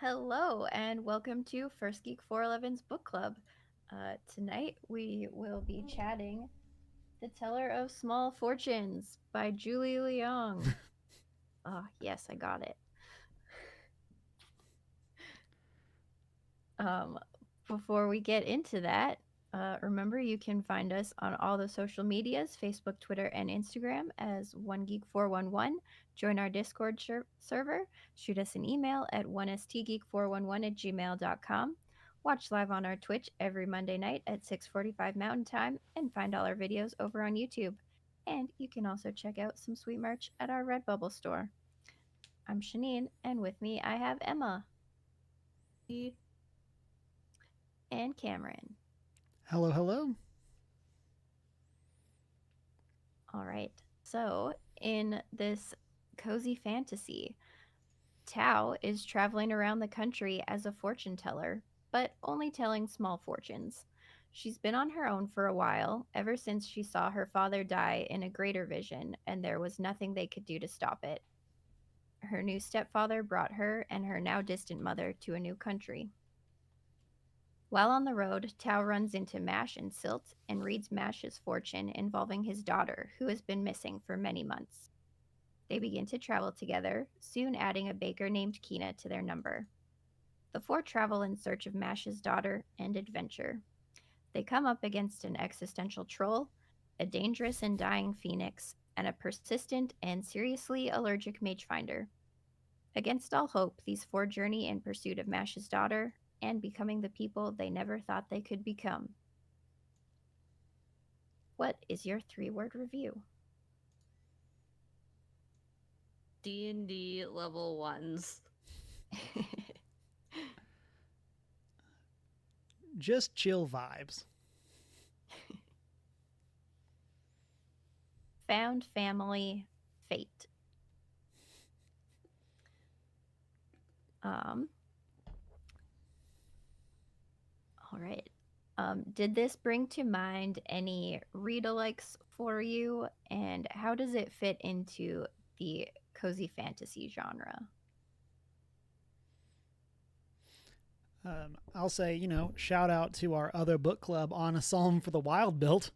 Hello, and welcome to First Geek 411's book club. Tonight we will be chatting The Teller of Small Fortunes by Julie Leong. Yes, I got it. Um, Before we get into that, remember you can find us on all the social medias Facebook, Twitter, and Instagram as OneGeek411. Join our Discord server. Shoot us an email at 1stgeek411@gmail.com. Watch live on our Twitch every Monday night at 6:45 Mountain Time and find all our videos over on YouTube. And you can also check out some sweet merch at our Redbubble store. I'm Shanine, and with me I have Emma and Cameron. Hello, hello. All right. So, in this cozy fantasy, Tao is traveling around the country as a fortune teller, but only telling small fortunes. She's been on her own for a while, ever since she saw her father die in a greater vision, and there was nothing they could do to stop it. Her new stepfather brought her and her now distant mother to a new country. While on the road, Tao runs into Mash and Silt and reads Mash's fortune involving his daughter, who has been missing for many months. They begin to travel together, soon adding a baker named Kina to their number. The four travel in search of Mash's daughter and adventure. They come up against an existential troll, a dangerous and dying phoenix, and a persistent and seriously allergic magefinder. Against all hope, these four journey in pursuit of Mash's daughter and becoming the people they never thought they could become. What is your 3-word review? D&D level 1s. Just chill vibes. Found family fate. Um, all right. Did this bring to mind any read-alikes for you, and how does it fit into the cozy fantasy genre? I'll say, shout out to our other book club on A Psalm for the Wild Built.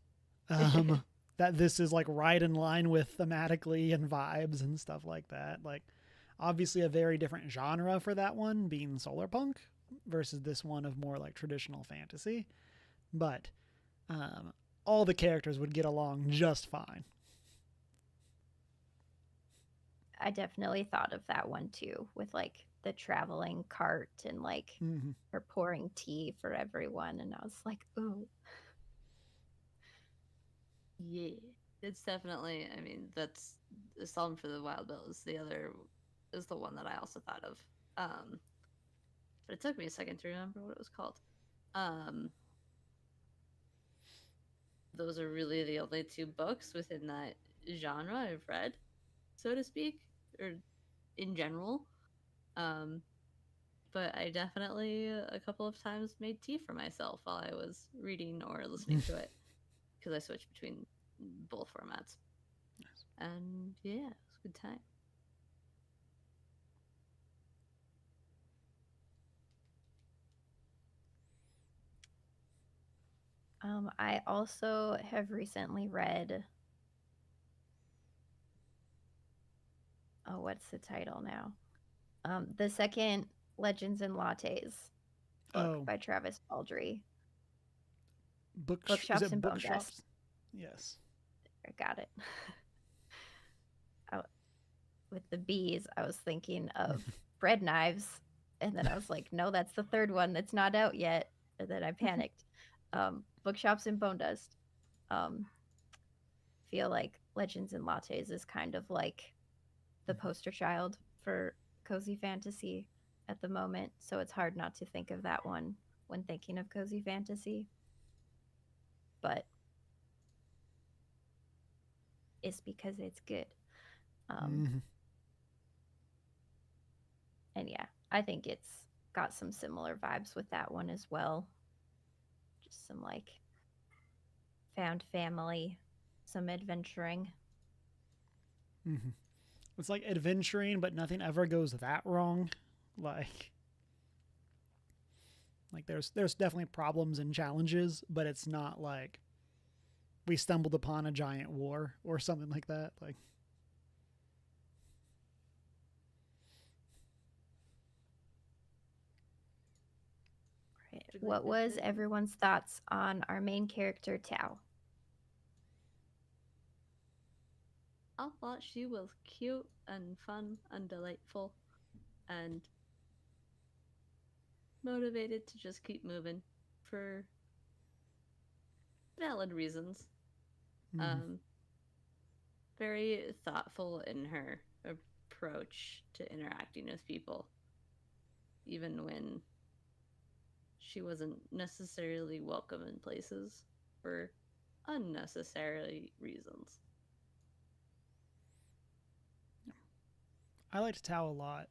That this is like right in line with thematically and vibes and stuff like that. Like, obviously, a very different genre for that one, being solar punk, versus this one of more like traditional fantasy. But all the characters would get along just fine. I definitely thought of that one too, with like the traveling cart and like Mm-hmm. her pouring tea for everyone, and I was like, ooh. Yeah. It's definitely, that's the Psalm for the Wild Bill is the one that I also thought of. But it took me a second to remember what it was called. Um, those are really the only two books within that genre I've read, so to speak, or in general. Um, but I definitely a couple of times made tea for myself while I was reading or listening to it because I switched between both formats. Yes. And yeah, it was a good time. I also have recently read, oh, what's the title now? The second Legends and Lattes book Oh, by Travis Baldree. is Bookshops it and Bone Dust. bookshops? Yes. I got it. I, with the bees, I was thinking of bread knives, and then I was like, no, that's the third one that's not out yet. And then I panicked. Bookshops and Bone Dust. Um, feel like Legends and Lattes is kind of like the poster child for cozy fantasy at the moment, so it's hard not to think of that one when thinking of cozy fantasy. But it's because it's good. Um, Mm-hmm. and yeah, I think it's got some similar vibes with that one as well. Just some like found family, some adventuring. Mm-hmm. It's like adventuring, but nothing ever goes that wrong. Like, Like there's definitely problems and challenges, but it's not like we stumbled upon a giant war or something like that. Like Right. It's a great What was definition. everyone's thoughts on our main character, Tao? I thought she was cute and fun and delightful and motivated to just keep moving for valid reasons. mm-hmm. Um, very thoughtful in her approach to interacting with people, even when she wasn't necessarily welcome in places for unnecessary reasons. I liked Tao a lot.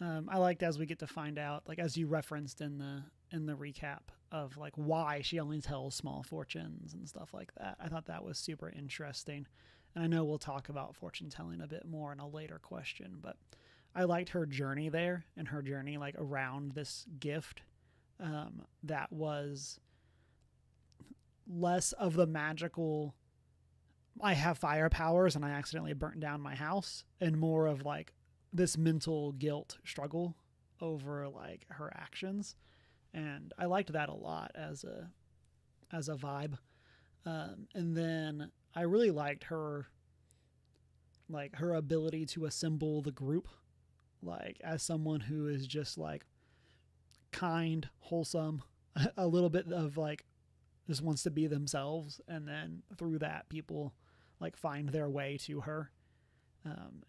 I liked as we get to find out, like as you referenced in the recap of like why she only tells small fortunes and stuff like that. I thought that was super interesting, and I know we'll talk about fortune telling a bit more in a later question, but I liked her journey there and her journey like around this gift that was less of the magical. I have fire powers and I accidentally burnt down my house, and more of like this mental guilt struggle over like her actions, and I liked that a lot as a vibe. And then I really liked her like her ability to assemble the group, like as someone who is just like kind, wholesome, a little bit of like just wants to be themselves, and then through that people like find their way to her,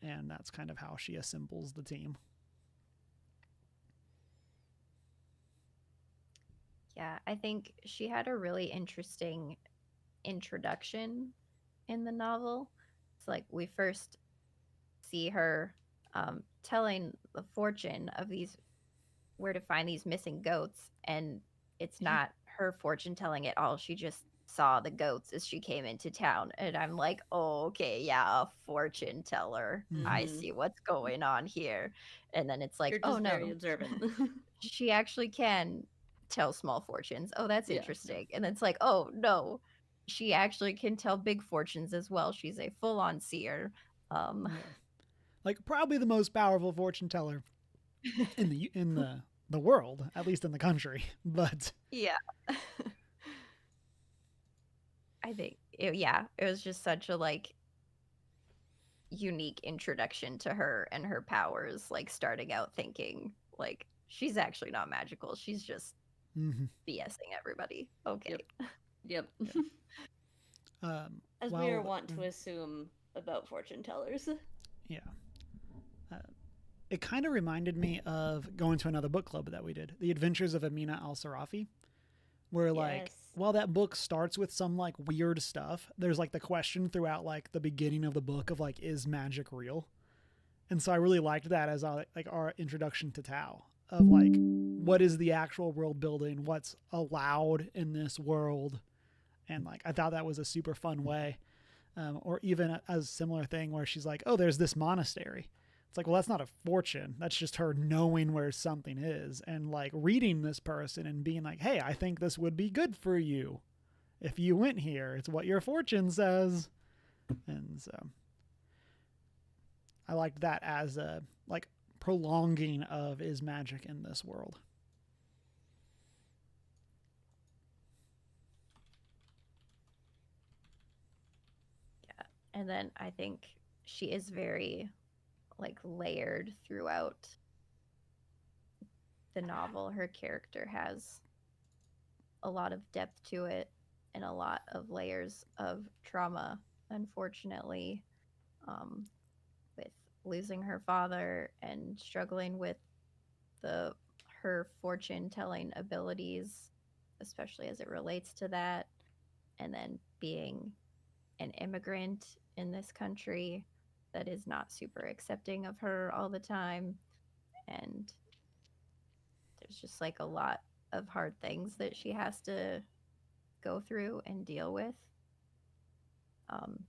and that's kind of how she assembles the team. Yeah, I think she had a really interesting introduction in the novel. It's like we first see her telling the fortune of these where to find these missing goats, and it's not her fortune telling at all. She just saw the goats as she came into town, and I'm like, oh, okay, yeah, a fortune teller. I Mm-hmm. Mm-hmm. see what's going on here. And then it's like, You're oh just very no, observant. she actually can tell small fortunes. Oh, that's Yeah. interesting. And it's like, oh no, she actually can tell big fortunes as well. She's a full-on seer. Um, Yeah, like probably the most powerful fortune teller in the world, at least in the country. But yeah, I think yeah, it was just such a like unique introduction to her and her powers. Like starting out thinking like she's actually not magical. She's just mm-hmm. BSing everybody. Okay. Yep. Yep. Yeah. As we are Well, wont to assume about fortune tellers. yeah. Uh, it kind of reminded me of going to another book club that we did, The Adventures of Amina Al Sarafi, where like Yes. while that book starts with some like weird stuff, there's like the question throughout like the beginning of the book of like, is magic real? And so I really liked that as like our introduction to Tao of like what is the actual world building, what's allowed in this world, and like I thought that was a super fun way. Or even a similar thing where she's like, oh, there's this monastery. It's like, well, that's not a fortune. That's just her knowing where something is and like reading this person and being like, hey, I think this would be good for you if you went here. It's what your fortune says. And so I liked that as a like prolonging of is magic in this world. Yeah. And then I think she is very like layered throughout the novel. Her character has a lot of depth to it and a lot of layers of trauma, unfortunately, um, with losing her father and struggling with the her fortune telling abilities, especially as it relates to that, and then being an immigrant in this country that is not super accepting of her all the time. And there's just like a lot of hard things that she has to go through and deal with. Um,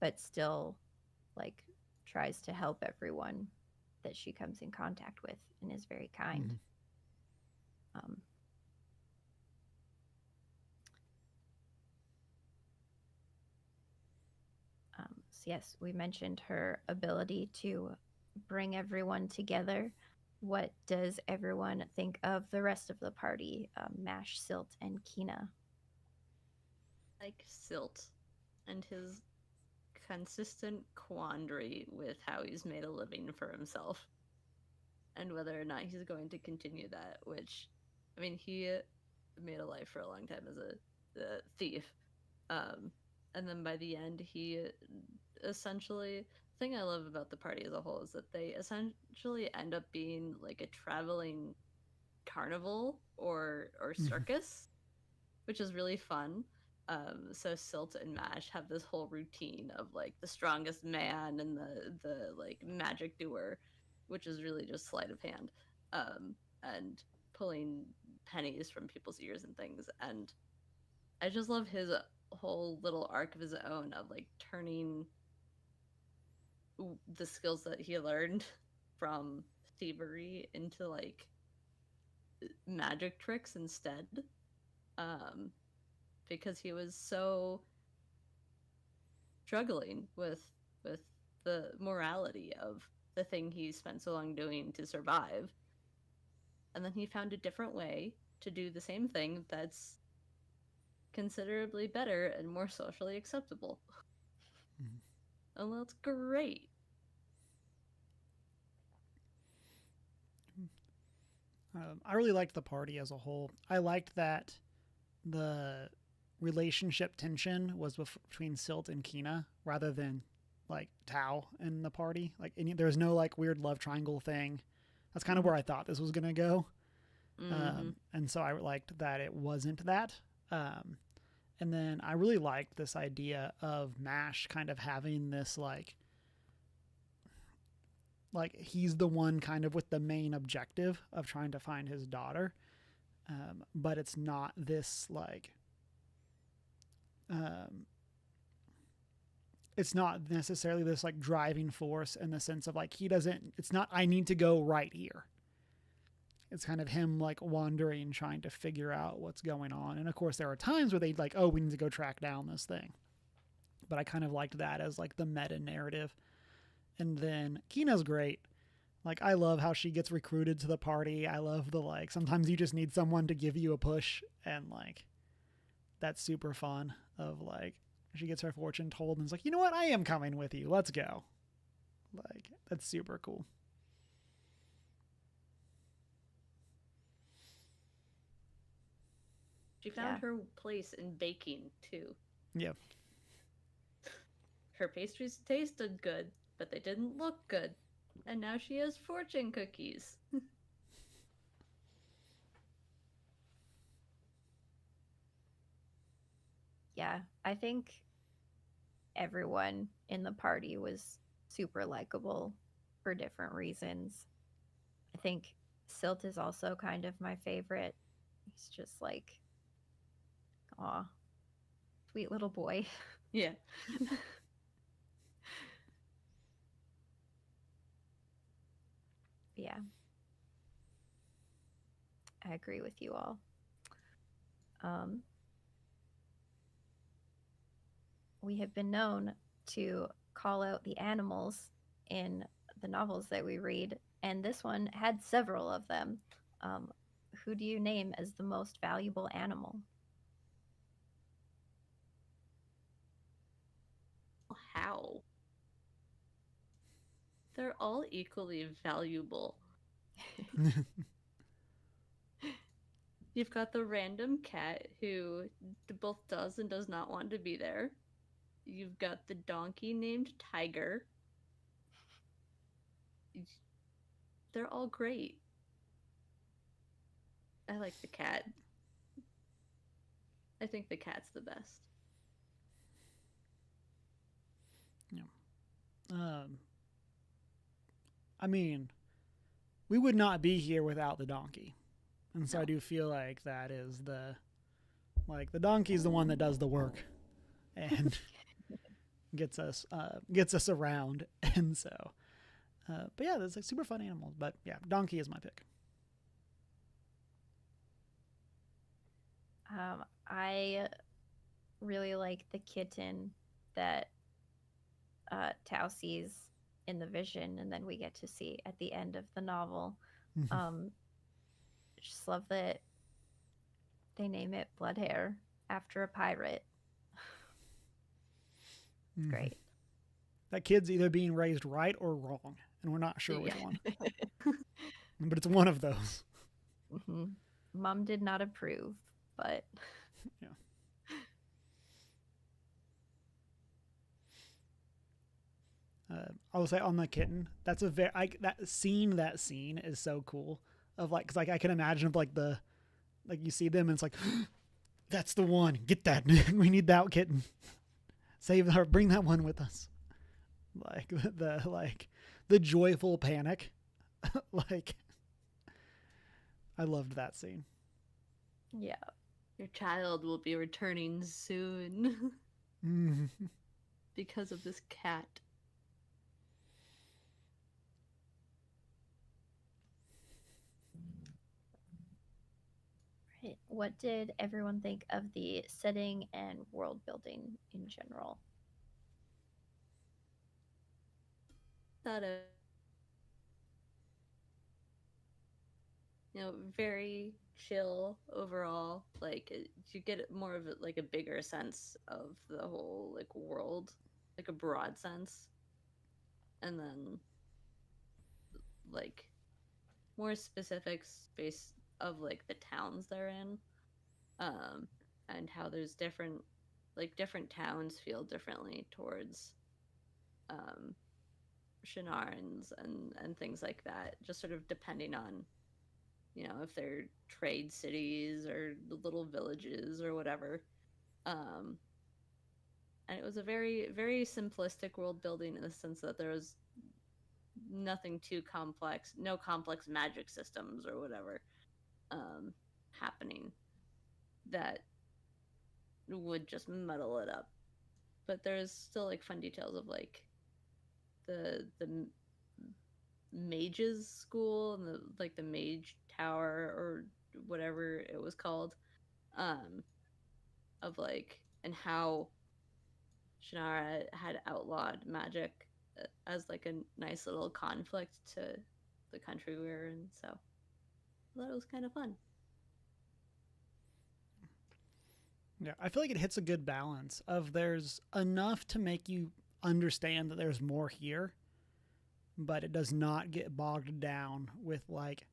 but still, like, tries to help everyone that she comes in contact with and is very kind. Mhm. Um, so yes, we mentioned her ability to bring everyone together. What does everyone think of the rest of the party? Mash, Silt, and Kina. Like Silt and his consistent quandary with how he's made a living for himself and whether or not he's going to continue that. Which, I mean, he made a life for a long time as a thief, um, and then by the end, he essentially. The thing I love about the party as a whole is that they essentially end up being like a traveling carnival or Mhm. circus, which is really fun. So Silt and Mash have this whole routine of like the strongest man and the like magic doer, which is really just sleight of hand, and pulling pennies from people's ears and things. And I just love his whole little arc of his own of like turning the skills that he learned from thievery into like magic tricks instead. Um, because he was so struggling with the morality of the thing he spent so long doing to survive, and then he found a different way to do the same thing that's considerably better and more socially acceptable. Mhm. And that's great. I really liked the party as a whole. I liked that the relationship tension was between Silt and Kina rather than like Tao in the party. Like there was no like weird love triangle thing. That's kind of Mm-hmm. where I thought this was gonna go, Mm-hmm. and so I liked that it wasn't that. And then I really liked this idea of Mash kind of having this like he's the one kind of with the main objective of trying to find his daughter, but it's not this like um, it's not necessarily this like driving force in the sense of like he doesn't it's not I need to go right here. It's kind of him like wandering trying to figure out what's going on, and of course there are times where they like, oh, we need to go track down this thing, but I kind of liked that as like the meta narrative. And then Kina's great. Like I love how she gets recruited to the party. I love the like sometimes you just need someone to give you a push, and like that's super fun of like she gets her fortune told and is like, you know what, I am coming with you, let's go. Like that's super cool. She found Yeah. her place in baking too. Yeah. Her pastries tasted good, but they didn't look good. And now she has fortune cookies. Yeah. I think everyone in the party was super likable for different reasons. I think Silt is also kind of my favorite. He's just like, aw, sweet little boy. Yeah. Yeah, I agree with you all. Um, we have been known to call out the animals in the novels that we read, and this one had several of them. Um, who do you name as the most valuable animal? How? They're all equally valuable. You've got the random cat who both does and does not want to be there. You've got the donkey named Tiger. They're all great. I like the cat. I think the cat's the best. Yeah. um I mean, we would not be here without the donkey, and so I No. do feel like that is the like the donkey is the one that does the work and gets us around. And so But yeah, there's like super fun animals. But yeah, donkey is my pick. I really like the kitten that Tao sees in the vision, and then we get to see at the end of the novel. Um, just love that they name it Bloodhair after a pirate. It's great. That kid's either being raised right or wrong, and we're not sure Yeah. which one. But it's one of those. Hmm. Mom did not approve, but Yeah. I will say on the kitten, that's a very that scene is so cool. Of like, cause like I can imagine of like the like you see them and it's like that's the one. Get that. We need that kitten. Save her. Bring that one with us. Like the joyful panic. Like I loved that scene. yeah. Your child will be returning soon Mm. because of this cat. Right. What did everyone think of the setting and world building in general? Thought of, very chill overall. Like you get more of like a bigger sense of the whole like world, like a broad sense, and then like more specifics based of like the towns they're in, um, and how there's different towns feel differently towards um, Shinarans and things like that, just sort of depending on if they're trade cities or little villages or whatever. Um, and it was a very very simplistic world building in the sense that there was nothing too complex, no complex magic systems or whatever um, happening that would just muddle it up. But there's still like fun details of like the mages school and the mage tower or whatever it was called, um of like and how Shannara had outlawed magic as like a nice little conflict to the country we were in. So I thought it was kind of fun. Yeah, I feel like it hits a good balance of there's enough to make you understand that there's more here, but it does not get bogged down with like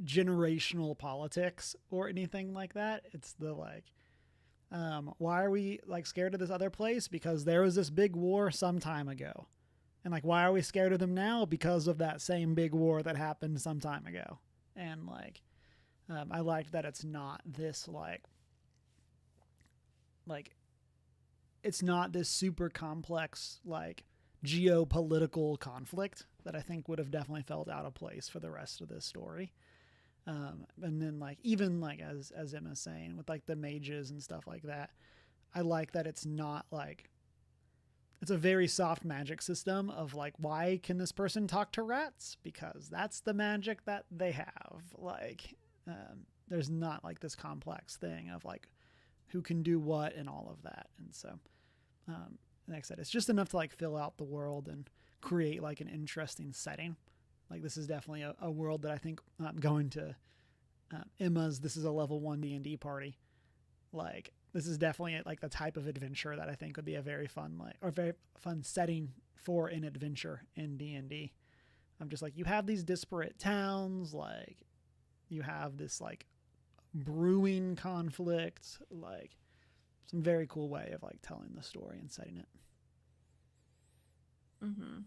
generational politics or anything like that. It's the like, why are we like scared of this other place? Because there was this big war some time ago. And like, why are we scared of them now? Because of that same big war that happened some time ago. And like, I liked that it's not this like it's not this super complex like geopolitical conflict that I think would have definitely felt out of place for the rest of this story. And then like even like as Emma's saying with like the mages and stuff like that, I like that it's not like it's a very soft magic system of like why can this person talk to rats because that's the magic that they have there's not like this complex thing of like who can do what and all of that. And so like I said, it's just enough to like fill out the world and create like an interesting setting. Like this is definitely a world that I think I'm going to Emma's. This is a level 1 D&D party. Like this is definitely like the type of adventure that I think would be a very fun very fun setting for an adventure in D&D. I'm just like you have these disparate towns, like you have this like brewing conflict, like some very cool way of like telling the story and setting it. Hmm.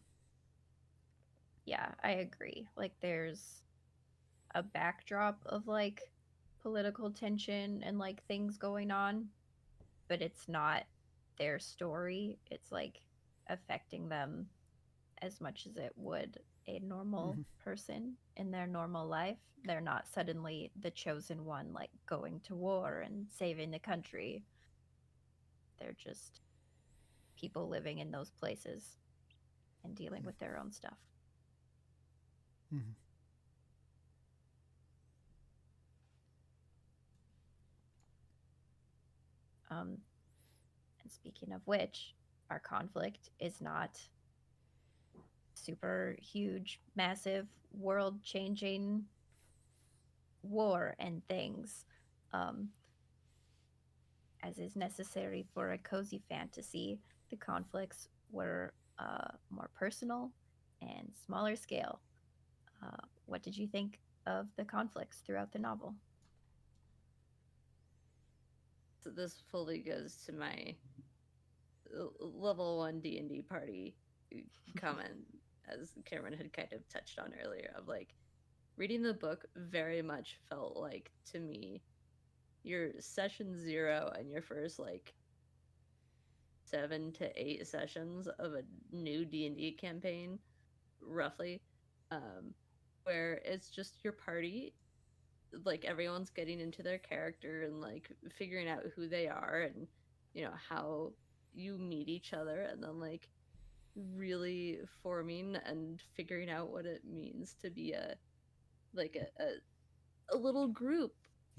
Yeah, I agree. Like there's a backdrop of like political tension and like things going on, but it's not their story. It's like affecting them as much as it would a normal Mm-hmm. person in their normal life. They're not suddenly the chosen one, like going to war and saving the country. They're just people living in those places and dealing with their own stuff. Mm-hmm. Um, and speaking of which, our conflict is not super huge, massive, world changing war and things, um, as is necessary for a cozy fantasy. The conflicts were more personal and smaller scale. What did you think of the conflicts throughout the novel? So this fully goes to my level 1 D&D party comment, as Cameron had kind of touched on earlier, of like reading the book very much felt like, to me, your session 0 and your first like 7 to 8 sessions of a new D&D campaign, roughly, um, where it's just your party, like everyone's getting into their character and like figuring out who they are and how you meet each other, and then like really forming and figuring out what it means to be like a little group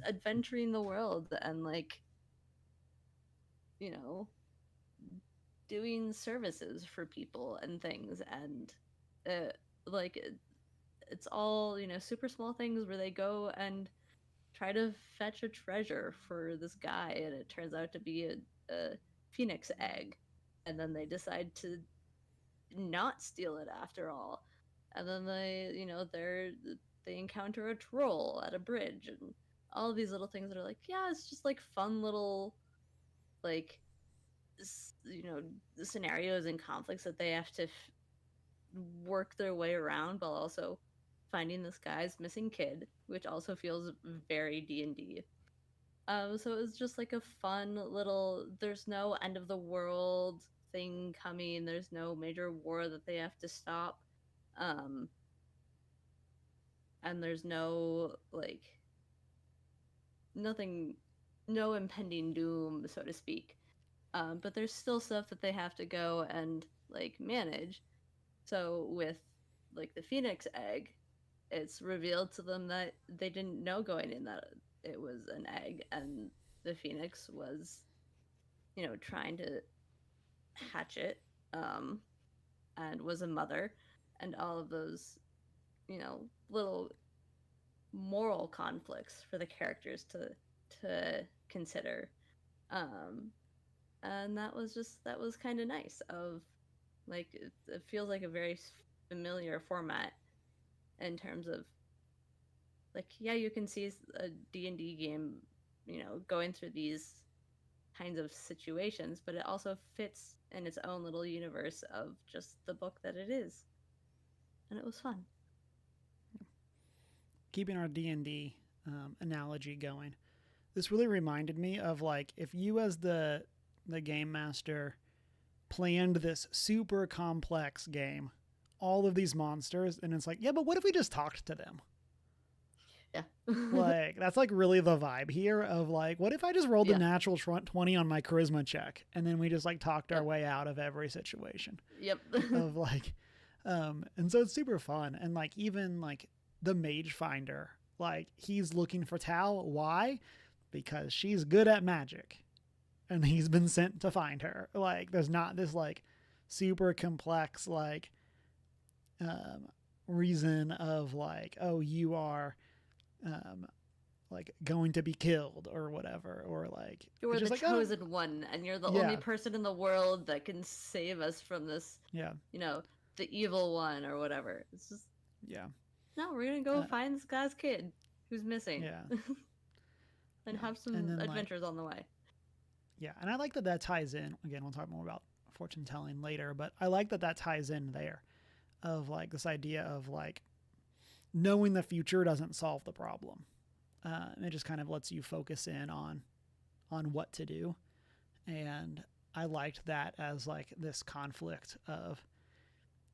adventuring the world and like you know doing services for people and things, and uh, like it's all super small things where they go and try to fetch a treasure for this guy, and it turns out to be a phoenix egg, and then they decide to not steal it after all, and then they encounter a troll at a bridge, and all of these little things that are like, yeah, it's just like fun little like you know scenarios and conflicts that they have to work their way around, while also finding this guy's missing kid, which also feels very D&D. So it was just like a fun little. There's no end of the world thing coming. There's no major war that they have to stop, um, and there's no like nothing, no impending doom, so to speak. But there's still stuff that they have to go and like manage. So with like the phoenix egg, it's revealed to them that they didn't know going in that it was an egg, and the phoenix was trying to hatch it, um, and was a mother, and all of those little moral conflicts for the characters to consider, um, and that was kind of nice. Of like it feels like a very familiar format in terms of like, yeah, you can see a D&D game going through these kinds of situations, but it also fits in its own little universe of just the book that it is, and it was fun. Keeping our D&D analogy going, this really reminded me of like if you as the game master planned this super complex game, all of these monsters, and it's like, yeah, but what if we just talked to them? Yeah. Like that's like really the vibe here of like, what if I just rolled a Yeah. natural 20 on my charisma check and then we just like talked our Yep. way out of every situation Yep. of like and so it's super fun. And like even like the magefinder, like he's looking for Tal. Why? Because she's good at magic and he's been sent to find her. Like there's not this like super complex like um reason of like, oh, you are um like going to be killed or whatever, or like You're it's the just like, oh chosen one, and you're the only yeah, person in the world that can save us from this, yeah, you know, the evil one or whatever. It's just, yeah, no, we're gonna go uh, find this guy's kid who's missing yeah, and yeah, have and some then like adventures on the way. yeah, and I like that that ties in. Again, we'll talk more about fortune telling later, but I like that that ties in there of like this idea of like knowing the future doesn't solve the problem. It just kind of lets you focus in on what to do, and I liked that as like this conflict of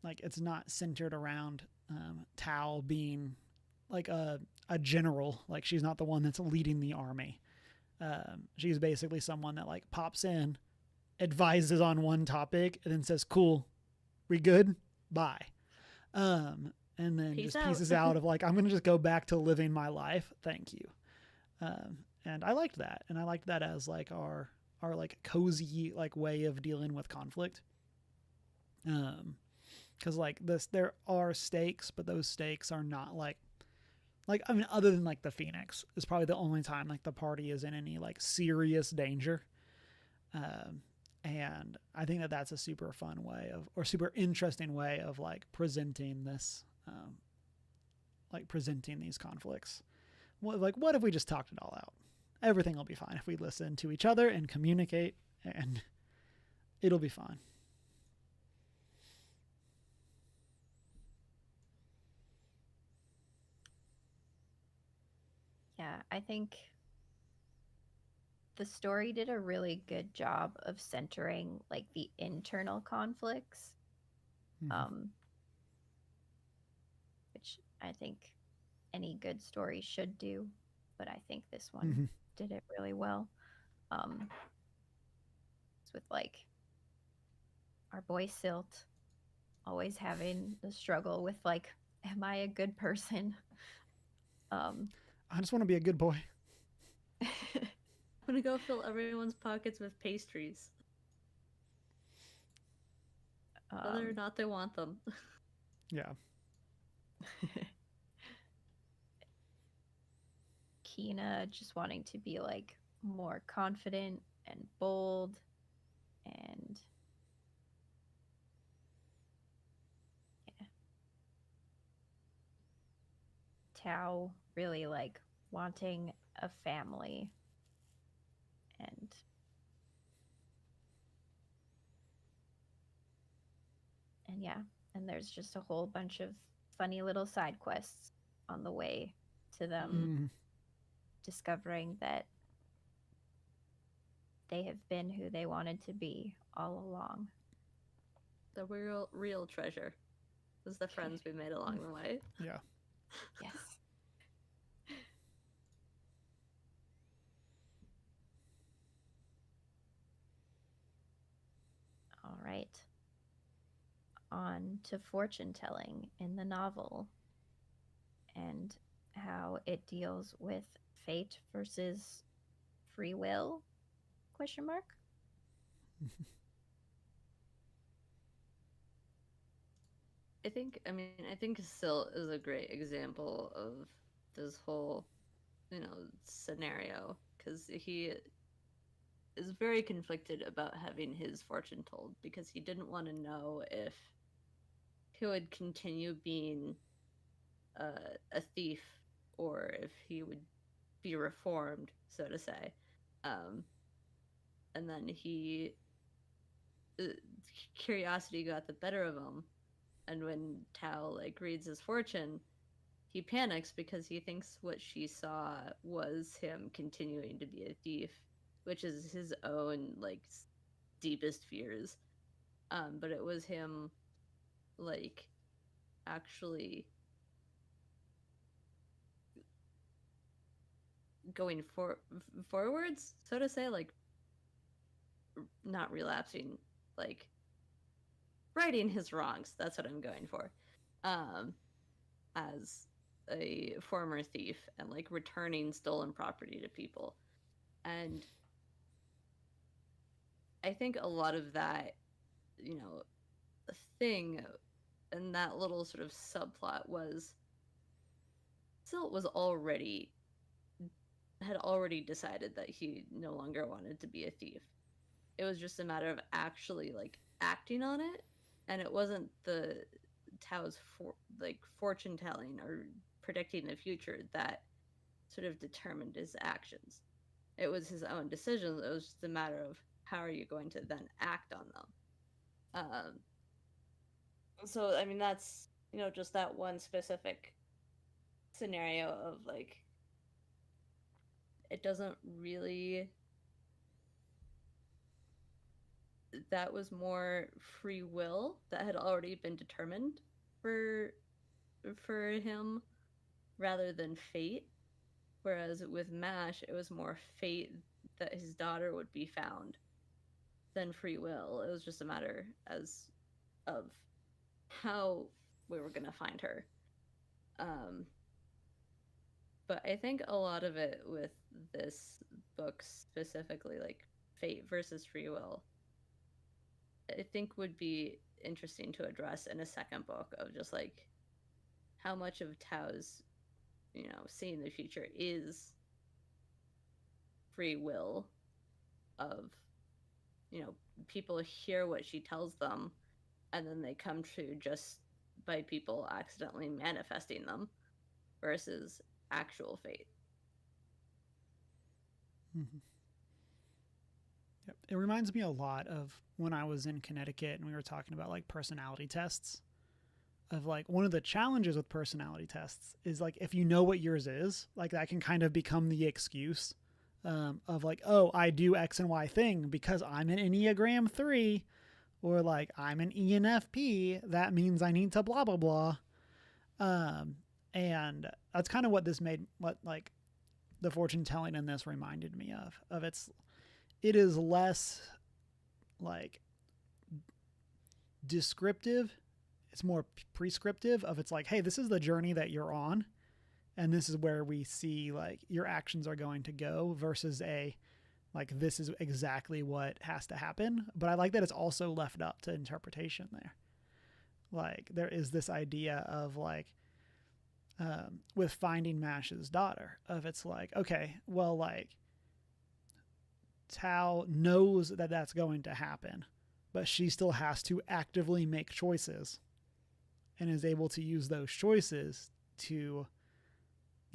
like it's not centered around Tao being like a general. Like she's not the one that's leading the army. She's basically someone that like pops in, advises on one topic, and then says, "Cool, we good? Bye." and then Peace just out. pieces out of like, I'm going to just go back to living my life. Thank you. And I liked that. And I liked that as like our like cozy like way of dealing with conflict. Because like this, there are stakes, but those stakes are not like I mean, other than like the Phoenix is probably the only time like the party is in any like serious danger. Um, and I think that that's a super fun way of, or super interesting way of like presenting this, like presenting these conflicts. What if we just talked it all out? Everything will be fine if we listen to each other and communicate, and it'll be fine. Yeah, I think the story did a really good job of centering like the internal conflicts, Mm-hmm. um, which I think any good story should do, but I think this one Mm-hmm. did it really well. It's with like our boy Silt always having the struggle with like, am I a good person? Um, I just want to be a good boy. I'm gonna go fill everyone's pockets with pastries, whether or um, not they want them. Yeah. Kina just wanting to be like more confident and bold, and yeah, Tao really like wanting a family, and yeah, and there's just a whole bunch of funny little side quests on the way to them Mm, Mm-hmm. discovering that they have been who they wanted to be all along. the real treasure was the friends we made along the way. Yeah. Yes. All right. On to fortune telling in the novel and how it deals with fate versus free will? Question mark. I think Silt is a great example of this whole, scenario because he is very conflicted about having his fortune told because he didn't want to know if he would continue being a thief or if he would be reformed, so to say. Um, and then uh, curiosity got the better of him, and when Tao like reads his fortune, he panics because he thinks what she saw was him continuing to be a thief, which is his own like deepest fears. But it was him like actually going forwards, so to say, like not relapsing, like righting his wrongs. That's what I'm going for. Um, as a former thief and like returning stolen property to people. And I think a lot of that, you know, thing and that little sort of subplot was Silt was already had already decided that he no longer wanted to be a thief. It was just a matter of actually like acting on it, and it wasn't the Tao's like fortune telling or predicting the future that sort of determined his actions. It was his own decisions. It was just a matter of how are you going to then act on them. So I mean that's just that one specific scenario of like it doesn't really that was more free will that had already been determined for him rather than fate. Whereas with Mash, it was more fate that his daughter would be found than free will. It was just a matter as of how we were gonna find her. Um, but I think a lot of it with this book specifically, like fate versus free will, I think would be interesting to address in a second book of just like how much of Tao's, seeing the future is free will of, you know, people hear what she tells them and then they come true just by people accidentally manifesting them versus actual fate. Mm-hmm. Yep. It reminds me a lot of when I was in Connecticut and we were talking about like personality tests. Of like one of the challenges with personality tests is like if you know what yours is, like that can kind of become the excuse of like, oh, I do X and Y thing because I'm an Enneagram 3, or like I'm an ENFP. That means I need to blah blah blah. And that's kind of what this made, what like the fortune telling in this reminded me of. It is less like descriptive, it's more prescriptive of, it's like, hey, this is the journey that you're on and this is where we see like your actions are going to go, versus a like this is exactly what has to happen. But I like that it's also left up to interpretation there. Like there is this idea of like with finding Mash's daughter, of it's like, okay, well, like Tao knows that that's going to happen, but she still has to actively make choices and is able to use those choices to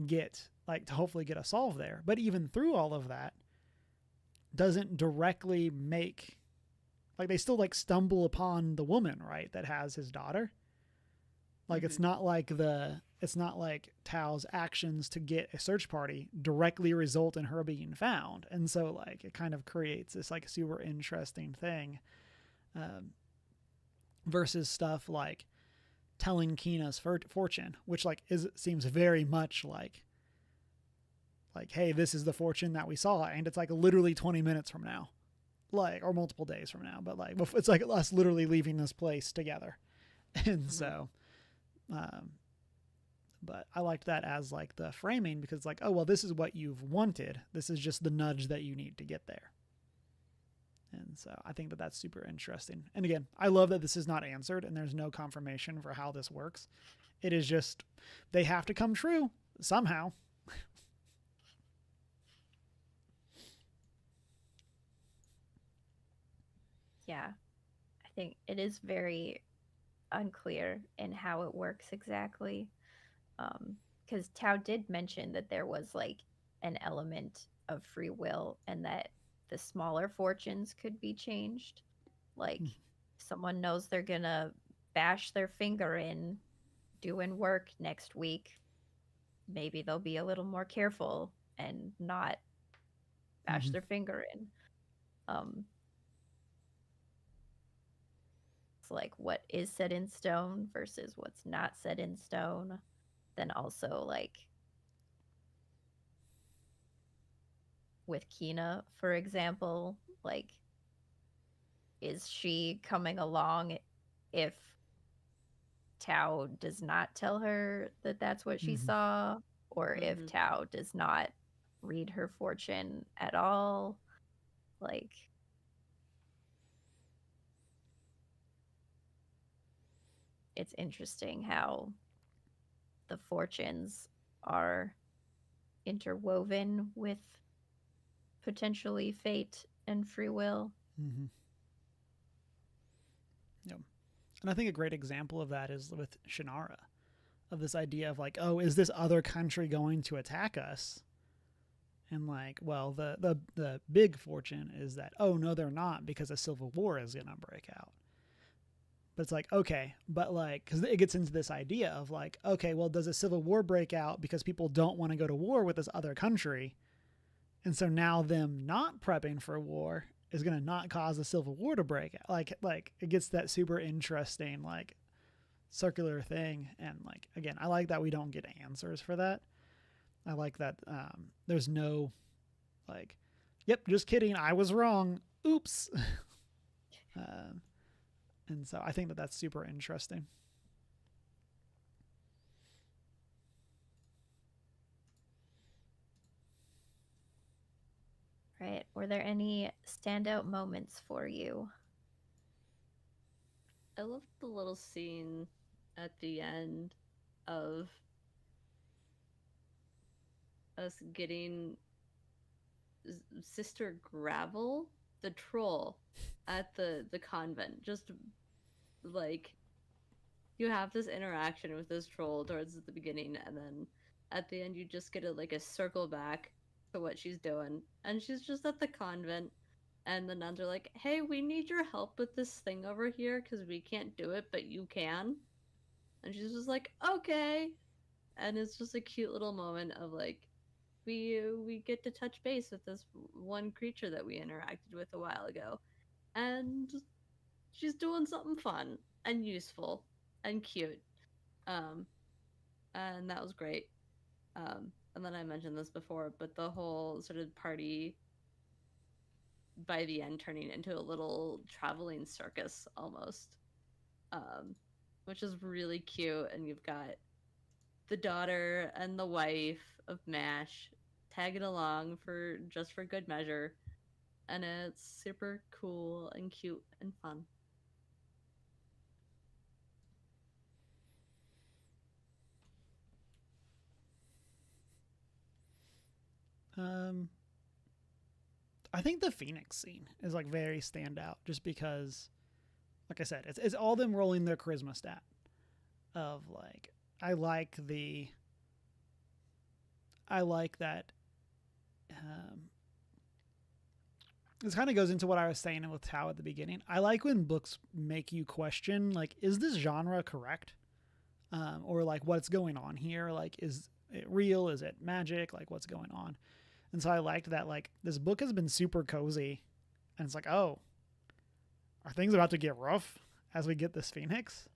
get like to hopefully get a solve there. But even through all of that, doesn't directly make, like they still like stumble upon the woman, right, that has his daughter. Like it's not like Tao's actions to get a search party directly result in her being found. And so like it kind of creates this like super interesting thing, versus stuff like telling Kina's fortune, which like seems very much like hey, this is the fortune that we saw, and it's like literally 20 minutes from now, like, or multiple days from now, but like it's like us literally leaving this place together. And so but I liked that as like the framing, because it's like, oh well, this is what you've wanted, this is just the nudge that you need to get there. And so I think that that's super interesting. And again, I love that this is not answered and there's no confirmation for how this works. It is just they have to come true somehow. Yeah, I think it is very unclear in how it works exactly. Because Tao did mention that there was like an element of free will and that the smaller fortunes could be changed. Like someone knows they're gonna bash their finger in doing work next week, maybe they'll be a little more careful and not bash their finger in. Um, it's like what is set in stone versus what's not set in stone. Then also like with Kina, for example, like is she coming along if Tao does not tell her that that's what she saw, or if Tao does not read her fortune at all? Like, it's interesting how the fortunes are interwoven with potentially fate and free will. Yep. And I think a great example of that is with Shannara, of this idea of like, oh, is this other country going to attack us? And like, well, the big fortune is that, oh no, they're not, because a civil war is gonna break out. But it's like, okay, but like, because it gets into this idea of like, okay, well, does a civil war break out because people don't want to go to war with this other country, and so now them not prepping for war is going to not cause a civil war to break out? Like it gets that super interesting like circular thing. And like again, I like that we don't get answers for that. I like that there's no like, yep, just kidding, I was wrong, oops. And so I think that that's super interesting. Right. Were there any standout moments for you? I love the little scene at the end of us getting Sister Gravel, the troll, at the convent. Just like you have this interaction with this troll towards the beginning, and then at the end you just get a circle back to what she's doing, and she's just at the convent, and the nuns are like, "Hey, we need your help with this thing over here because we can't do it, but you can." And she's just like, "Okay," and it's just a cute little moment of like we get to touch base with this one creature that we interacted with a while ago, and she's doing something fun and useful and cute. Um, and that was great. And then I mentioned this before, but the whole sort of party by the end turning into a little traveling circus almost, um, which is really cute. And you've got the daughter and the wife of Mash tagging along for just for good measure, and it's super cool and cute and fun. Um, I think the Phoenix scene is like very standout, just because, like I said, it's all them rolling their charisma stat of like I like the I like that. Um, this kind of goes into what I was saying with Tao at the beginning. I like when books make you question, like, is this genre correct? Or like, what's going on here? Like, is it real? Is it magic? Like, what's going on? And so I liked that, like, this book has been super cozy. And it's like, oh, are things about to get rough as we get this Phoenix?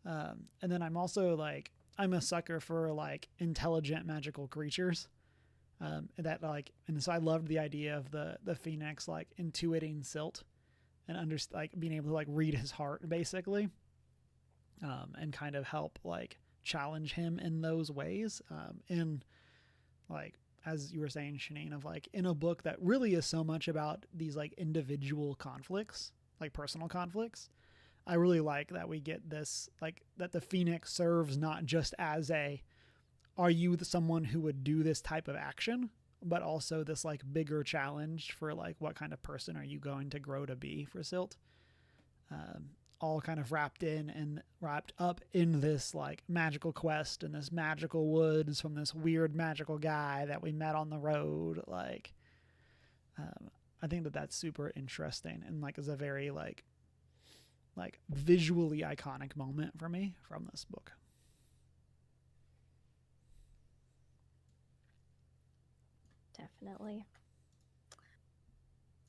And then I'm also like, I'm a sucker for like intelligent magical creatures. That like, and so I loved the idea of the Phoenix like intuiting Silt and like being able to like read his heart basically, and kind of help like challenge him in those ways. In like as you were saying, Shanine, of like in a book that really is so much about these like individual conflicts, like personal conflicts. I really like that we get this like that the Phoenix serves not just as a are you someone who would do this type of action, but also this like bigger challenge for like what kind of person are you going to grow to be for Silt. um, all kind of wrapped in and wrapped up in this like magical quest in this magical woods from this weird magical guy that we met on the road. Like, um, I think that that's super interesting and like is a very like visually iconic moment for me from this book. Definitely.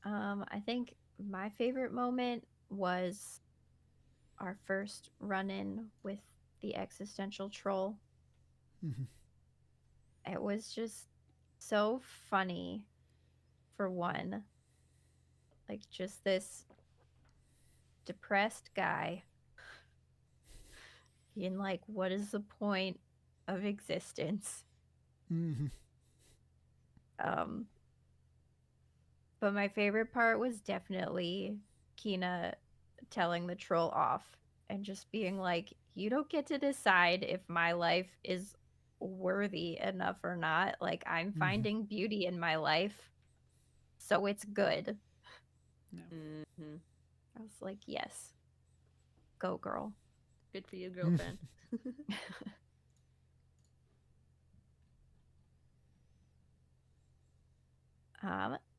I think my favorite moment was our first run in with the existential troll. Mm-hmm. It was just so funny, for one. Like, just this depressed guy being like, what is the point of existence? Mm-hmm. Um, but my favorite part was definitely Kina telling the troll off and just being like, you don't get to decide if my life is worthy enough or not. Like, I'm Mm-hmm. finding beauty in my life, so it's good. Yeah. Mm-hmm. I was like, yes, go girl. Good for you, girlfriend.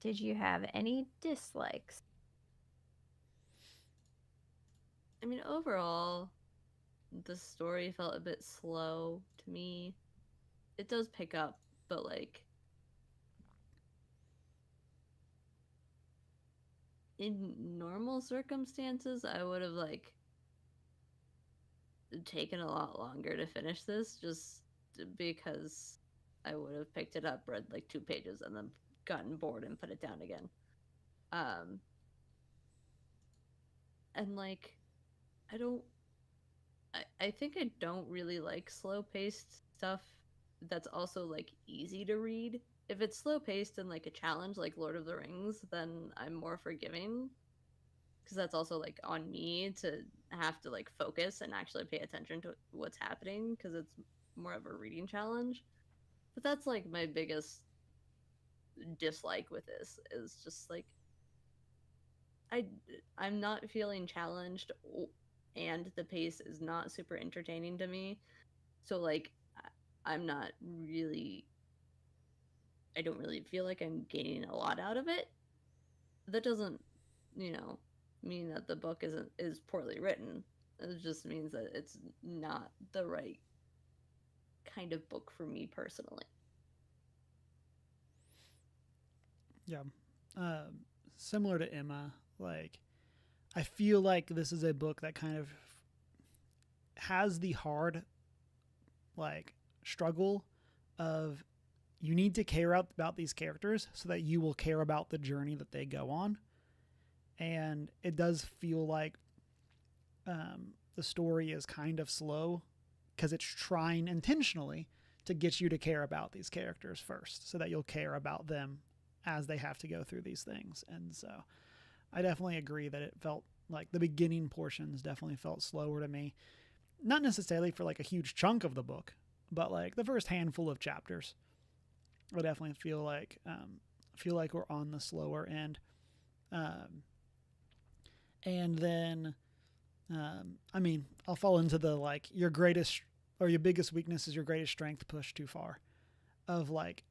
Did you have any dislikes? I mean, overall, the story felt a bit slow to me. It does pick up, but like in normal circumstances, I would have like taken a lot longer to finish this just because I would have picked it up, read like 2 pages, and then gotten bored and put it down again. Um, and like, I don't, I think I don't really like slow paced stuff that's also like easy to read. if it's slow paced and like a challenge like Lord of the Rings, then I'm more forgiving because that's also like on me to have to like focus and actually pay attention to what's happening because it's more of a reading challenge. But that's like my biggest dislike with this is just like I I'm not feeling challenged and the pace is not super entertaining to me. So like I'm not really I don't really feel like I'm gaining a lot out of it. That doesn't, you know, mean that the book is poorly written. It just means that it's not the right kind of book for me personally. Yeah. Um, Similar to Emma, like I feel like this is a book that kind of has the hard like struggle of you need to care about these characters so that you will care about the journey that they go on. And it does feel like the story is kind of slow because it's trying intentionally to get you to care about these characters first so that you'll care about them as they have to go through these things. And so I definitely agree that it felt like the beginning portions definitely felt slower to me. Not necessarily for like a huge chunk of the book, but like the first handful of chapters. I definitely feel like we're on the slower end. Um, and then I mean, I'll fall into the like your greatest or your biggest weakness is your greatest strength pushed too far. Of like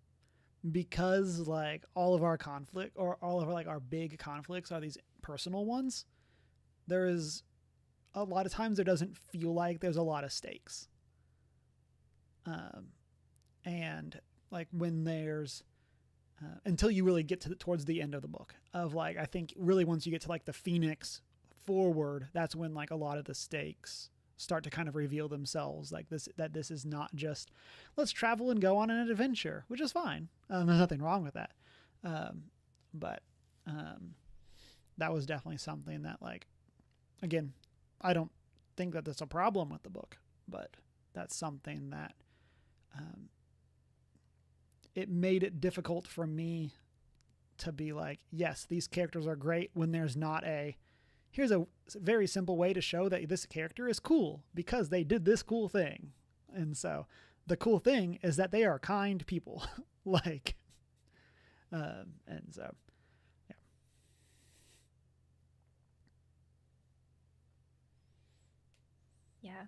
because like all of our conflict or all of our, like our big conflicts are these personal ones. There is a lot of times there doesn't feel like there's a lot of stakes. Um, and like when there's until you really get to towards the end of the book of like I think really once you get to like the Phoenix forward, that's when like a lot of the stakes start to kind of reveal themselves like this is not just let's travel and go on an adventure, which is fine. There's nothing wrong with that. um, but um, that was definitely something that like again I don't think that that's a problem with the book, but that's something that um, it made it difficult for me to be like, yes, these characters are great when there's not a here's a very simple way to show that this character is cool because they did this cool thing. And so the cool thing is that they are kind people. like, and so, yeah. Yeah.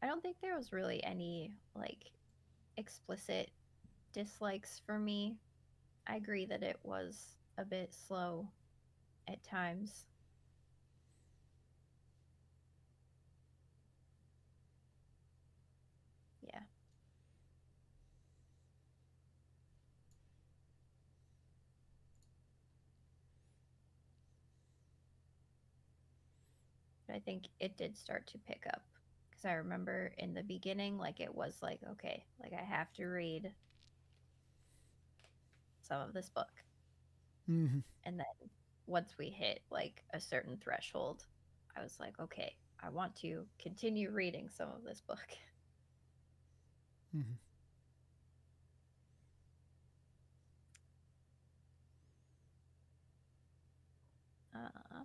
I don't think there was really any like explicit dislikes for me. I agree that it was a bit slow at times. Yeah. But I think it did start to pick up because I remember in the beginning, like it was like, okay, like I have to read some of this book. Mm-hmm. And then once we hit like a certain threshold, I was like, okay, I want to continue reading some of this book. Mm-hmm. Uh,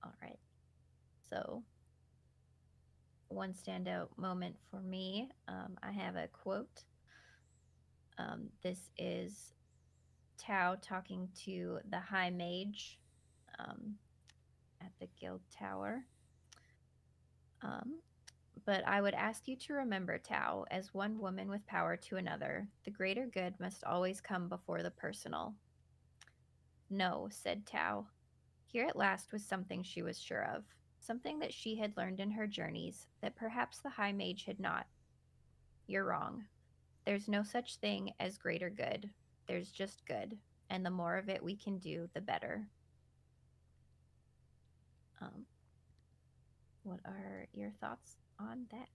all right. So, one standout moment for me, I have a quote. This is Tao talking to the High Mage um, at the Guild Tower. Um, but I would ask you to remember, Tao, as one woman with power to another, the greater good must always come before the personal. No, said Tao. Here at last was something she was sure of, something that she had learned in her journeys that perhaps the High Mage had not. You're wrong. There's no such thing as greater good. There's just good, and the more of it we can do, the better. Um, what are your thoughts on that?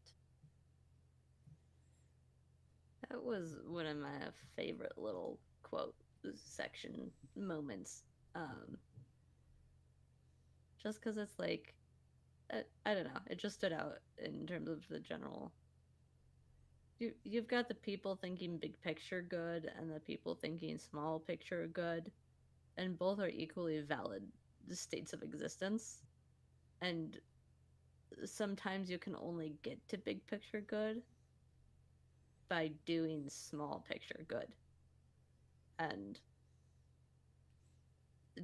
That was one of my favorite little quote section moments. Um, just because it's like I don't know. It just stood out in terms of the general. You've got the people thinking big picture good and the people thinking small picture good, and both are equally valid states of existence. And sometimes you can only get to big picture good by doing small picture good. And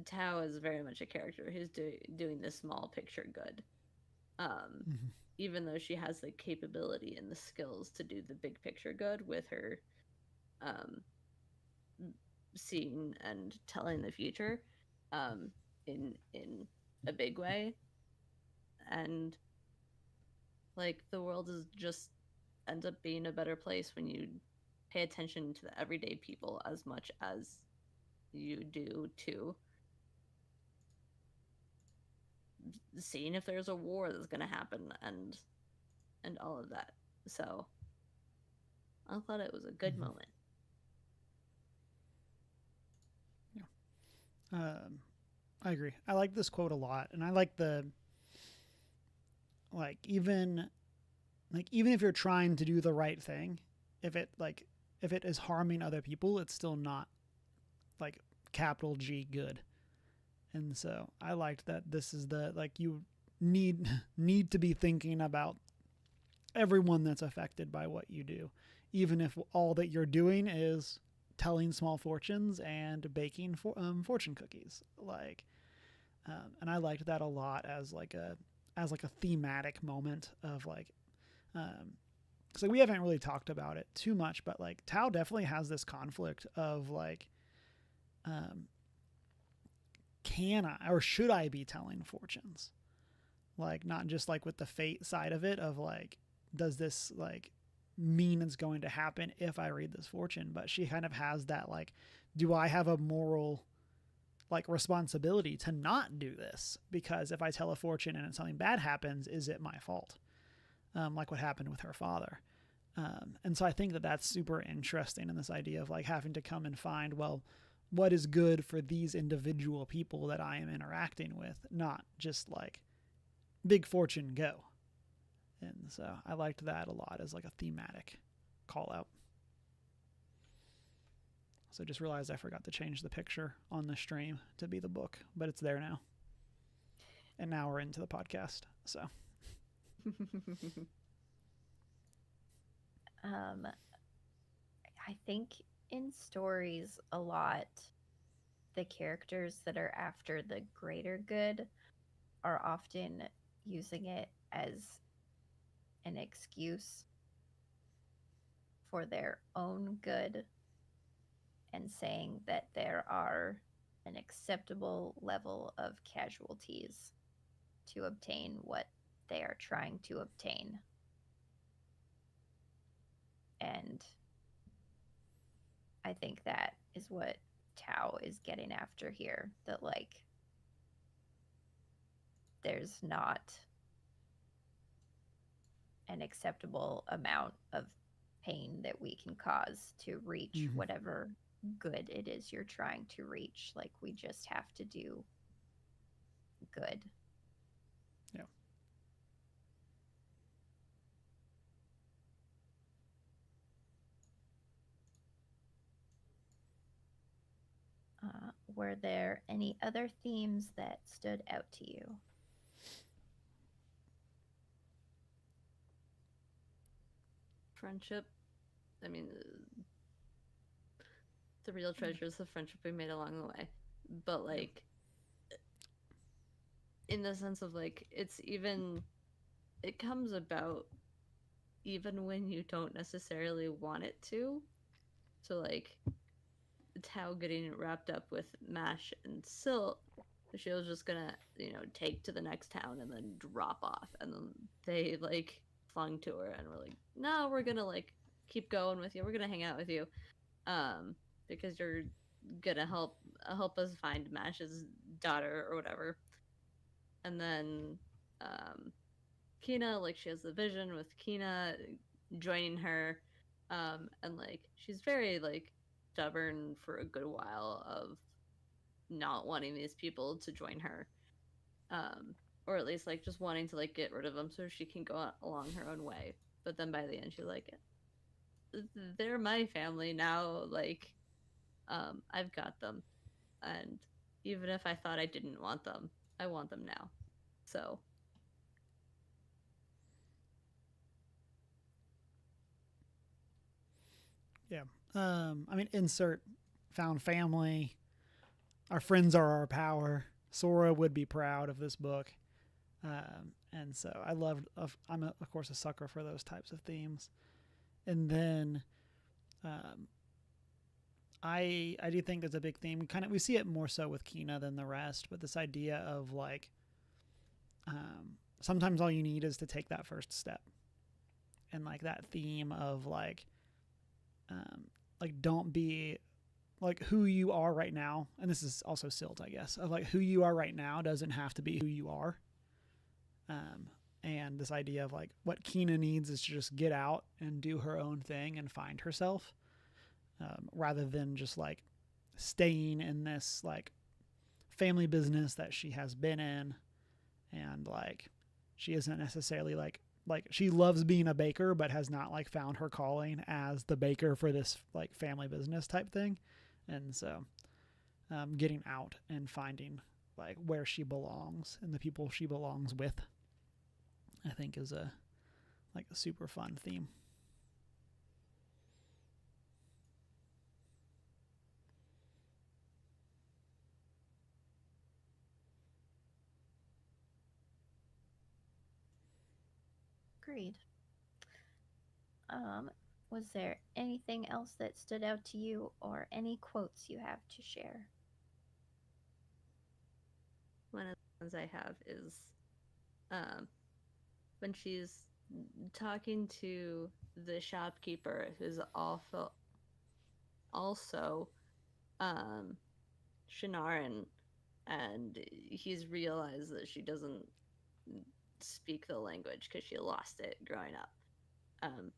Tao is very much a character who's doing the small picture good. Um, Mm-hmm. Even though she has the capability and the skills to do the big picture good with her um, seeing and telling the future um, in a big way, and like the world is just ends up being a better place when you pay attention to the everyday people as much as you do to seeing if there's a war that's going to happen and all of that. So I thought it was a good Mm-hmm. moment. Yeah. I agree. I like this quote a lot, and I like the like even if you're trying to do the right thing, if it like if it is harming other people, it's still not like capital G good. And so I liked that this is the like you need need to be thinking about everyone that's affected by what you do, even if all that you're doing is telling small fortunes and baking fortune cookies. And I liked that a lot as like a thematic moment of like so we haven't really talked about it too much, but like Tao definitely has this conflict of like, um, can I or should I be telling fortunes? Like not just like with the fate side of it of like, does this like mean it's going to happen if I read this fortune? But she kind of has that like, do I have a moral like responsibility to not do this? Because if I tell a fortune and something bad happens, is it my fault? Like what happened with her father. And so I think that that's super interesting in this idea of like having to come and find, well, what is good for these individual people that I am interacting with, not just like big fortune go. And so I liked that a lot as like a thematic call out. So I just realized I forgot to change the picture on the stream to be the book, but it's there now. And now we're into the podcast. So Um, I think in stories, a lot, the characters that are after the greater good are often using it as an excuse for their own good and saying that there are an acceptable level of casualties to obtain what they are trying to obtain. And I think that is what Tao is getting after here, that like there's not an acceptable amount of pain that we can cause to reach mm-hmm. whatever good it is you're trying to reach. Like, we just have to do good. Yeah. Were there any other themes that stood out to you? Friendship. I mean, the real treasure is the friendship we made along the way. But Yeah. like, in the sense of like, it comes about even when you don't necessarily want it to. So like, Tao getting wrapped up with Mash and Silt, she was just gonna, take to the next town and then drop off. And then they like clung to her and were like, no, we're gonna like keep going with you. We're gonna hang out with you. Um, because you're gonna help us find Mash's daughter or whatever. And then Kina, like she has the vision with Kina joining her. And like she's very like stubborn for a good while of not wanting these people to join her. um, or at least like just wanting to like get rid of them so she can go along her own way. But then by the end, she's like, they're my family now. Like, I've got them, and even if I thought I didn't want them, I want them now. So Yeah. I mean, insert found family. Our friends are our power. Sora would be proud of this book. And so I loved, I'm of course a sucker for those types of themes. And then um, I do think there's a big theme. We see it more so with Kina than the rest, but this idea of like sometimes all you need is to take that first step, and like that theme of um, like don't be like who you are right now, and this is also Silt, I guess, of like who you are right now doesn't have to be who you are. Um, and this idea of like what Kina needs is to just get out and do her own thing and find herself, rather than just like staying in this like family business that she has been in, and like she isn't necessarily like she loves being a baker but has not like found her calling as the baker for this like family business type thing. And so getting out and finding like where she belongs and the people she belongs with, I think is a like a super fun theme. Agreed. Um, was there anything else that stood out to you or any quotes you have to share? one of the ones I have is um, when she's talking to the shopkeeper who's also um, Shinaran, and he's realized that she doesn't speak the language because she lost it growing up. Um,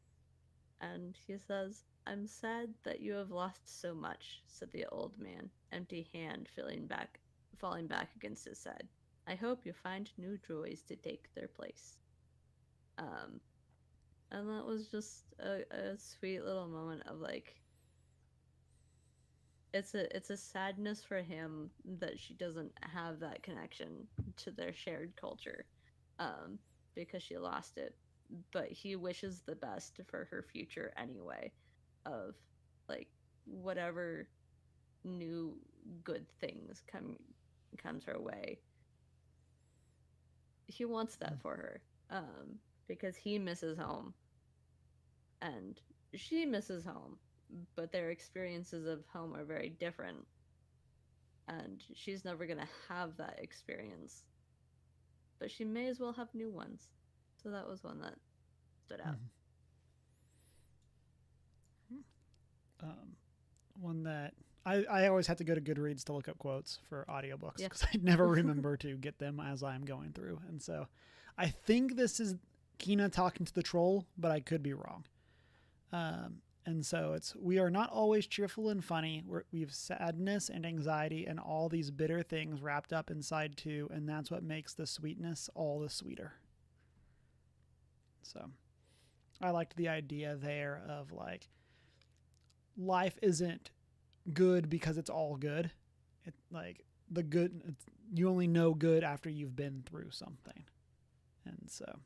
and he says, "I'm sad that you have lost so much," said the old man, empty hand falling back against his side. "I hope you find new joys to take their place." Um, and that was just a sweet little moment of like, it's a sadness for him that she doesn't have that connection to their shared culture, um, because she lost it. But he wishes the best for her future anyway, of like whatever new good things comes her way. He wants that for her, because he misses home and she misses home, but their experiences of home are very different, and she's never going to have that experience, but she may as well have new ones. So that was one that stood out. Mm-hmm. Um, one that I always had to go to Goodreads to look up quotes for audiobooks Yeah. because I never remember to get them as I'm going through. And so I think this is Kina talking to the troll, but I could be wrong. And so it's we are not always cheerful and funny. We've sadness and anxiety and all these bitter things wrapped up inside too, and that's what makes the sweetness all the sweeter. So I liked the idea there of like life isn't good because it's all good. It like the good you only know good after you've been through something. And so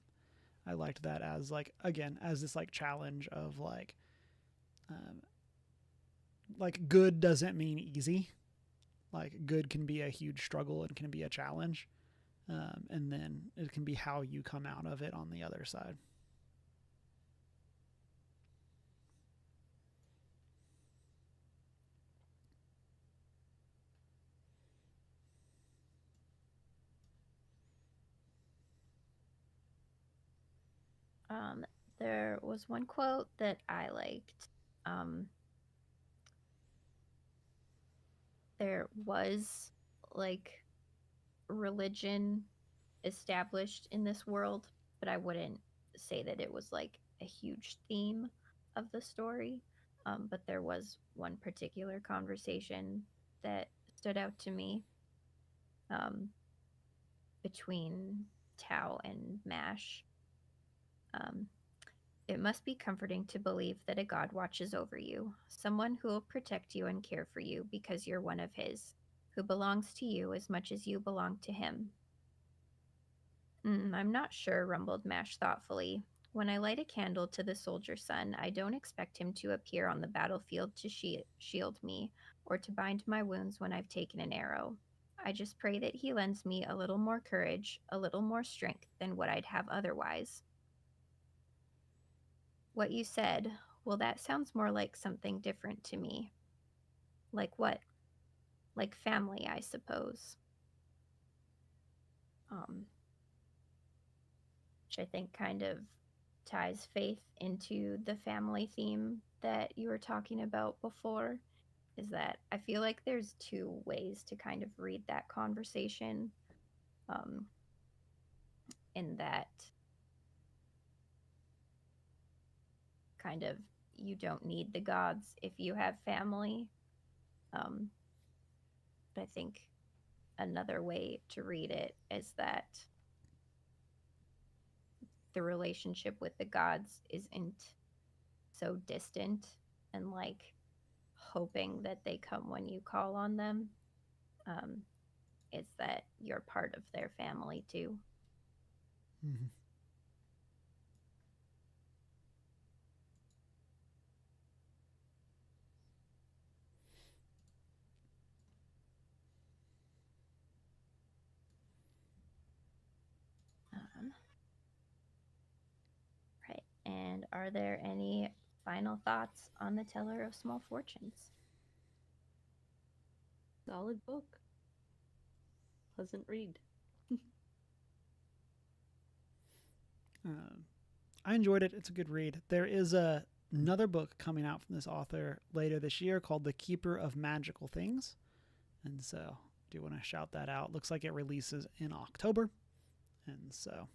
I liked that as like again as this like challenge of um, like good doesn't mean easy. Like good can be a huge struggle and can be a challenge, and then it can be how you come out of it on the other side. Um, there was one quote that I liked. Um, there was like religion established in this world, but I wouldn't say that it was like a huge theme of the story. But there was one particular conversation that stood out to me. Um, between Tao and Mash. Um, it must be comforting to believe that a god watches over you, someone who will protect you and care for you because you're one of his, who belongs to you as much as you belong to him. I'm not sure, rumbled Mash thoughtfully. When I light a candle to the soldier sun, I don't expect him to appear on the battlefield to shield me or to bind my wounds when I've taken an arrow. I just pray that he lends me a little more courage, a little more strength than what I'd have otherwise. What you said, well, that sounds more like something different to me. Like what? Like family, I suppose. Um, which I think kind of ties faith into the family theme that you were talking about before. Is that I feel like there's two ways to kind of read that conversation. Um, in that kind of you don't need the gods if you have family. Um, but I think another way to read it is that the relationship with the gods isn't so distant and like hoping that they come when you call on them. Um, it's that you're part of their family too. Mm-hmm. Um, right. And are there any final thoughts on the Teller of Small Fortunes? Solid book. Pleasant read. Uh, I enjoyed it. It's a good read. There is another book coming out from this author later this year called The Keeper of Magical Things. And so I do want to shout that out. Looks like it releases in October. And so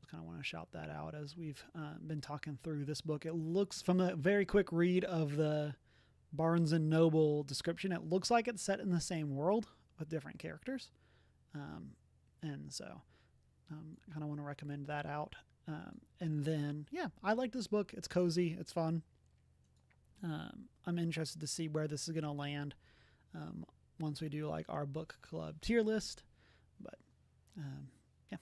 kind of want to shout that out as we've been talking through this book. It looks, from a very quick read of the Barnes and Noble description, it looks like it's set in the same world with different characters. And so I kind of want to recommend that out. And then, yeah, I like this book. It's cozy, it's fun. I'm interested to see where this is going to land once we do like our book club tier list. But yeah.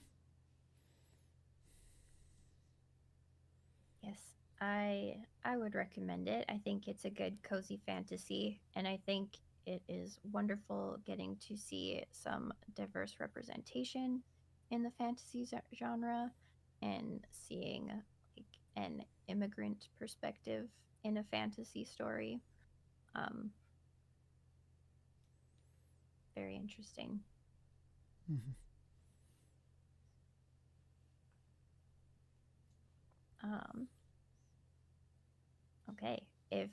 Yes, I would recommend it. I think it's a good cozy fantasy, and I think it is wonderful getting to see some diverse representation in the fantasy genre and seeing like an immigrant perspective in a fantasy story. Um, very interesting. Mm-hmm. Um, okay, if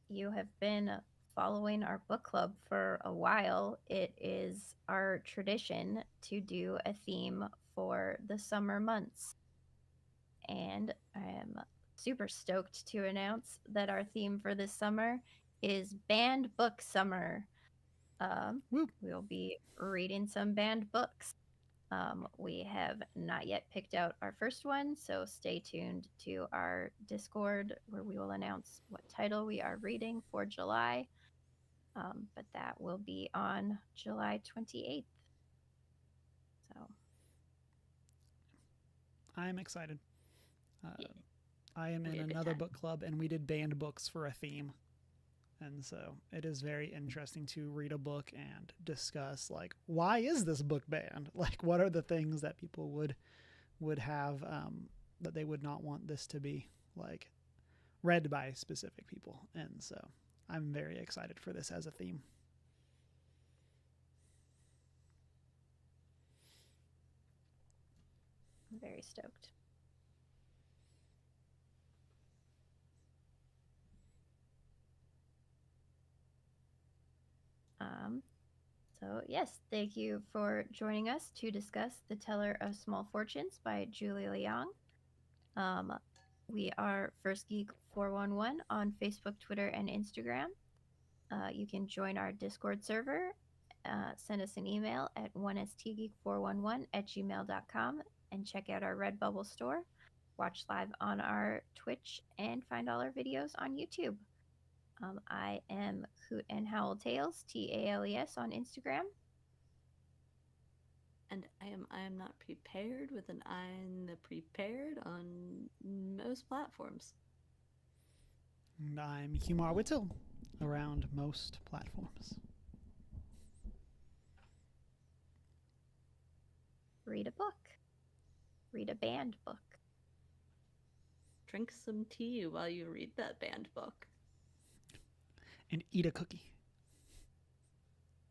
you have been following our book club for a while, it is our tradition to do a theme for the summer months. And I am super stoked to announce that our theme for this summer is Banned Book Summer. We'll be reading some banned books. We have not yet picked out our first one, so stay tuned to our Discord where we will announce what title we are reading for July. But that will be on July 28th. So, I'm excited. yeah, I am it'll in be a good another time. book club, and we did banned books for a theme. And so it is very interesting to read a book and discuss like why is this book banned? Like what are the things that people would have that they would not want this to be like read by specific people. And so I'm very excited for this as a theme. I'm very stoked. Um, so, yes, thank you for joining us to discuss The Teller of Small Fortunes by Julie Leong. Um, we are First Geek 411 on Facebook, Twitter, and Instagram. You can join our Discord server send us an email at 1stgeek411@gmail.com and check out our Redbubble store. Watch live on our Twitch and find all our videos on YouTube. I am Hoot and Howl Tales, TALES on Instagram. And I am not prepared with an I in the prepared on most platforms. And I'm Humar Whittle around most platforms. Read a book. Read a banned book. Drink some tea while you read that banned book. And eat a cookie.